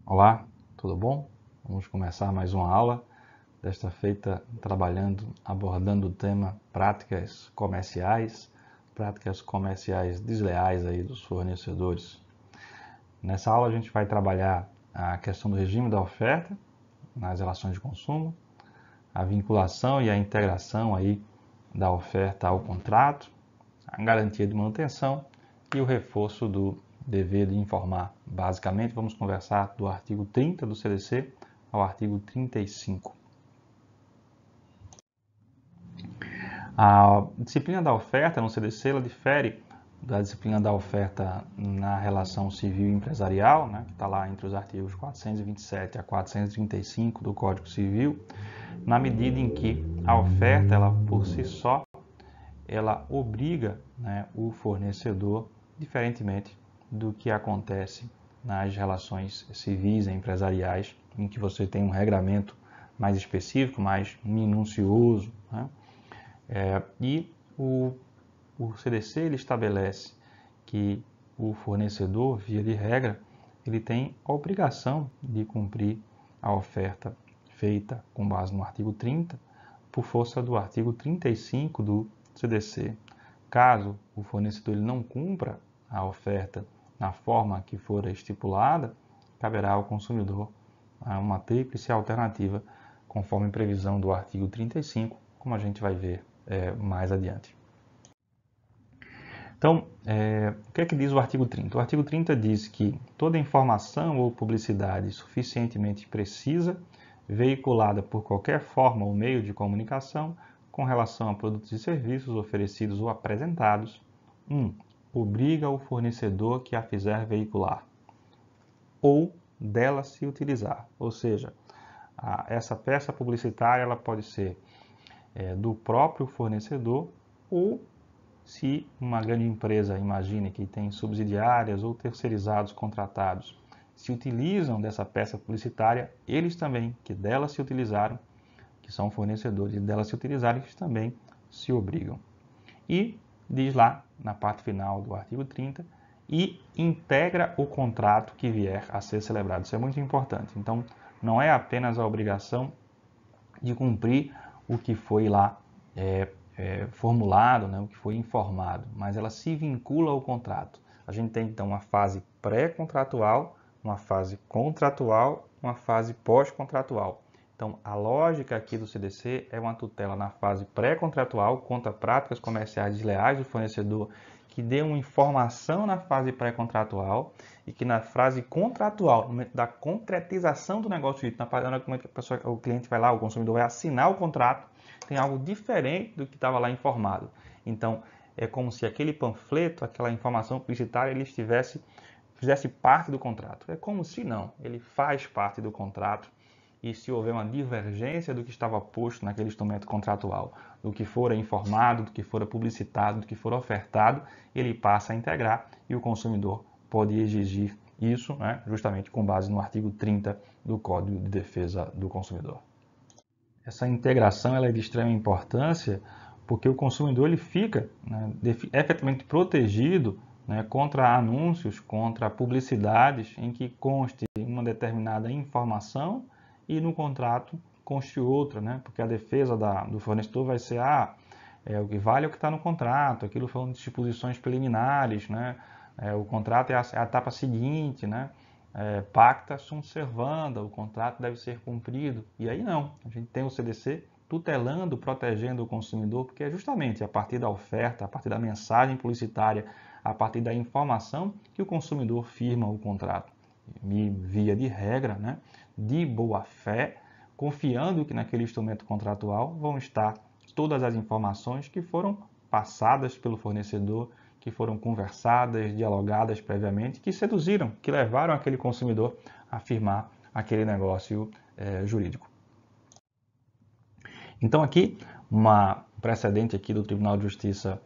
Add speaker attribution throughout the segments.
Speaker 1: Olá, tudo bom? Vamos começar mais uma aula, desta feita abordando o tema práticas comerciais desleais aí dos fornecedores. Nessa aula a gente vai trabalhar a questão do regime da oferta nas relações de consumo, a vinculação e a integração aí da oferta ao contrato, a garantia de manutenção e o reforço do dever de informar. Basicamente, vamos conversar do artigo 30 do CDC ao artigo 35. A disciplina da oferta no CDC ela difere da disciplina da oferta na relação civil e empresarial, né, que está lá entre os artigos 427 a 435 do Código Civil, na medida em que a oferta, ela por si só, ela obriga, né, o fornecedor, diferentemente do que acontece nas relações civis e empresariais, em que você tem um regramento mais específico, mais minucioso, né? E o CDC ele estabelece que o fornecedor, via de regra, ele tem a obrigação de cumprir a oferta feita com base no artigo 30, por força do artigo 35 do CDC. Caso o fornecedor ele não cumpra a oferta na forma que for estipulada, caberá ao consumidor uma tríplice alternativa, conforme previsão do artigo 35, como a gente vai ver mais adiante. Então, o que é que diz o artigo 30? O artigo 30 diz que toda informação ou publicidade suficientemente precisa, veiculada por qualquer forma ou meio de comunicação, com relação a produtos e serviços oferecidos ou apresentados, 1. Obriga o fornecedor que a fizer veicular, ou dela se utilizar. Ou seja, essa peça publicitária ela pode ser do próprio fornecedor, ou se uma grande empresa, imagine que tem subsidiárias ou terceirizados contratados, se utilizam dessa peça publicitária, eles também, que dela se utilizaram, que são fornecedores e dela se utilizarem, eles também se obrigam. E diz lá, na parte final do artigo 30, e integra o contrato que vier a ser celebrado. Isso é muito importante. Então, não é apenas a obrigação de cumprir o que foi lá formulado, né, o que foi informado, mas ela se vincula ao contrato. A gente tem então uma fase pré-contratual, uma fase contratual, uma fase pós-contratual. Então, a lógica aqui do CDC é uma tutela na fase pré-contratual contra práticas comerciais desleais do fornecedor que dê uma informação na fase pré-contratual e que na fase contratual, no momento da concretização do negócio, na hora que o cliente vai lá, o consumidor vai assinar o contrato, tem algo diferente do que estava lá informado. Então, é como se aquele panfleto, aquela informação publicitária, ele fizesse parte do contrato. É como se não, ele faz parte do contrato. E se houver uma divergência do que estava posto naquele instrumento contratual, do que fora informado, do que fora publicitado, do que for ofertado, ele passa a integrar e o consumidor pode exigir isso, né, justamente com base no artigo 30 do Código de Defesa do Consumidor. Essa integração ela é de extrema importância porque o consumidor ele fica, né, efetivamente protegido, né, contra anúncios, contra publicidades em que conste uma determinada informação e no contrato conste outra, né, porque a defesa do fornecedor vai ser o que vale é o que está no contrato, aquilo foram disposições preliminares, né, o contrato é a etapa seguinte, né, pacta sunt servanda, o contrato deve ser cumprido. E aí não, a gente tem o CDC tutelando, protegendo o consumidor, porque é justamente a partir da oferta, a partir da mensagem publicitária, a partir da informação que o consumidor firma o contrato. E, via de regra, né, de boa fé, confiando que naquele instrumento contratual vão estar todas as informações que foram passadas pelo fornecedor, que foram conversadas, dialogadas previamente, que seduziram, que levaram aquele consumidor a firmar aquele negócio jurídico. Então aqui, um precedente aqui do Tribunal de Justiça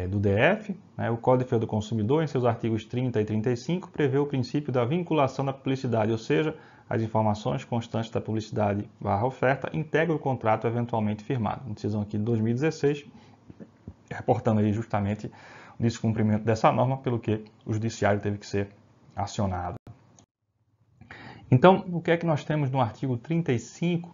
Speaker 1: do DF, né, o Código de Defesa do Consumidor, em seus artigos 30 e 35, prevê o princípio da vinculação da publicidade, ou seja, as informações constantes da publicidade / oferta integram o contrato eventualmente firmado. Uma decisão aqui de 2016, reportando aí justamente o descumprimento dessa norma, pelo que o judiciário teve que ser acionado. Então, o que é que nós temos no artigo 35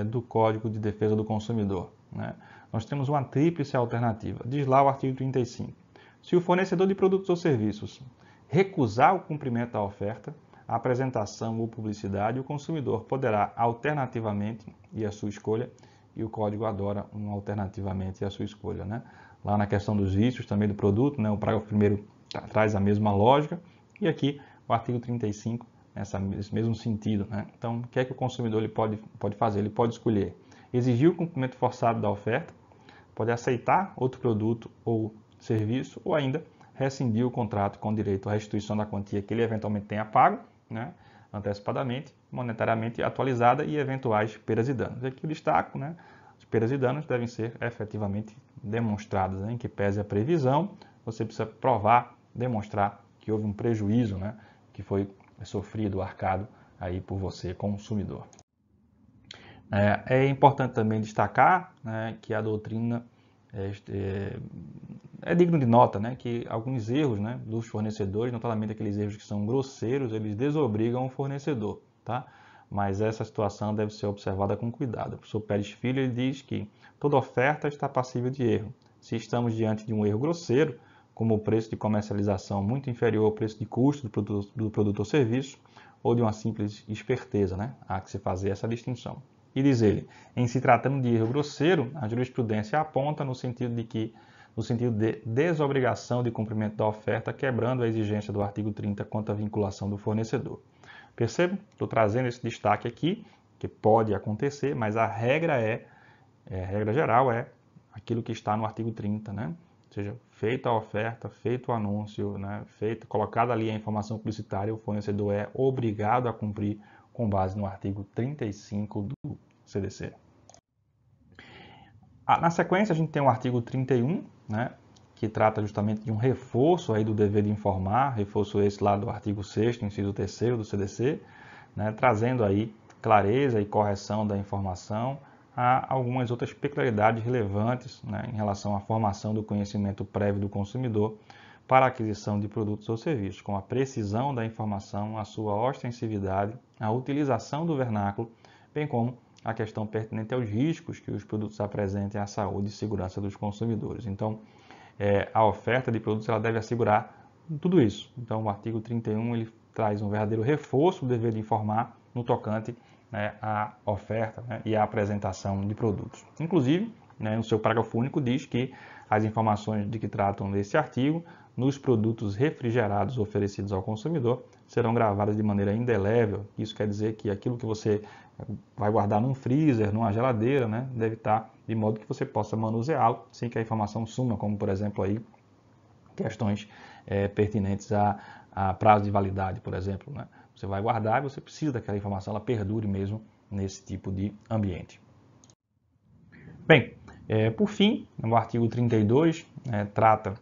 Speaker 1: do Código de Defesa do Consumidor? Né? Nós temos uma tríplice alternativa. Diz lá o artigo 35. Se o fornecedor de produtos ou serviços recusar o cumprimento da oferta, a apresentação ou publicidade, o consumidor poderá alternativamente e a sua escolha, e o código adora um alternativamente e a sua escolha. Né? Lá na questão dos vícios também do produto, né? O parágrafo 1º traz a mesma lógica, e aqui o artigo 35 nesse mesmo sentido. Né? Então, o que é que o consumidor ele pode fazer? Ele pode escolher exigir o cumprimento forçado da oferta, pode aceitar outro produto ou serviço, ou ainda rescindir o contrato com direito à restituição da quantia que ele eventualmente tenha pago, né, antecipadamente, monetariamente atualizada, e eventuais perdas e danos. Aqui eu destaco, né, as perdas e danos devem ser efetivamente demonstradas, né, em que pese a previsão, você precisa provar, demonstrar que houve um prejuízo, né, que foi sofrido, arcado aí por você, consumidor. É importante também destacar, né, que a doutrina é digno de nota, né, que alguns erros, né, dos fornecedores, notadamente aqueles erros que são grosseiros, eles desobrigam o fornecedor, tá? Mas essa situação deve ser observada com cuidado. O professor Pérez Filho ele diz que toda oferta está passível de erro. Se estamos diante de um erro grosseiro, como o preço de comercialização muito inferior ao preço de custo do produto ou serviço, ou de uma simples esperteza, né? Há que se fazer essa distinção. E diz ele, em se tratando de erro grosseiro, a jurisprudência aponta no sentido de desobrigação de cumprimento da oferta, quebrando a exigência do artigo 30 quanto à vinculação do fornecedor. Percebam? Estou trazendo esse destaque aqui, que pode acontecer, mas a regra a regra geral é aquilo que está no artigo 30, né? Ou seja, feita a oferta, feito o anúncio, né? Colocada ali a informação publicitária, o fornecedor é obrigado a cumprir com base no artigo 35 do CDC. Na sequência, a gente tem o artigo 31, né, que trata justamente de um reforço aí do dever de informar, reforço esse lá do artigo 6º, inciso 3º do CDC, né, trazendo aí clareza e correção da informação a algumas outras peculiaridades relevantes, né, em relação à formação do conhecimento prévio do consumidor para a aquisição de produtos ou serviços, com a precisão da informação, a sua ostensividade, a utilização do vernáculo, bem como a questão pertinente aos riscos que os produtos apresentem à saúde e segurança dos consumidores. Então, a oferta de produtos ela deve assegurar tudo isso. Então, o artigo 31 ele traz um verdadeiro reforço do dever de informar no tocante, né, à oferta, né, e à apresentação de produtos. Inclusive, né, no seu parágrafo único diz que as informações de que tratam desse artigo nos produtos refrigerados oferecidos ao consumidor serão gravadas de maneira indelével. Isso quer dizer que aquilo que você vai guardar num freezer, numa geladeira, né, deve estar de modo que você possa manuseá-lo sem que a informação suma, como por exemplo aí questões pertinentes a prazo de validade, por exemplo. Né? Você vai guardar e você precisa daquela informação, ela perdure mesmo nesse tipo de ambiente. Bem, por fim, o artigo 32 trata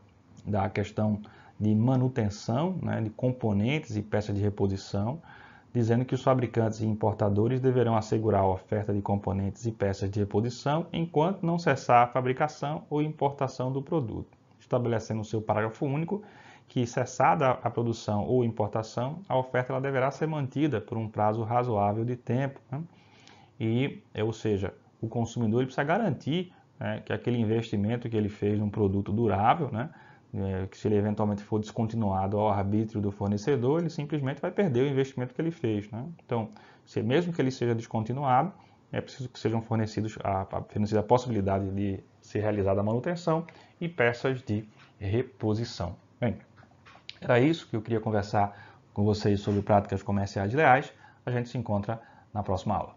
Speaker 1: da questão de manutenção, né, de componentes e peças de reposição, dizendo que os fabricantes e importadores deverão assegurar a oferta de componentes e peças de reposição enquanto não cessar a fabricação ou importação do produto, estabelecendo no seu parágrafo único que, cessada a produção ou importação, a oferta ela deverá ser mantida por um prazo razoável de tempo, né? Ou seja, o consumidor ele precisa garantir, né, que aquele investimento que ele fez num produto durável, né, que se ele eventualmente for descontinuado ao arbítrio do fornecedor, ele simplesmente vai perder o investimento que ele fez. Né? Então, mesmo que ele seja descontinuado, é preciso que sejam fornecida a possibilidade de ser realizada a manutenção e peças de reposição. Bem, era isso que eu queria conversar com vocês sobre práticas comerciais leais. A gente se encontra na próxima aula.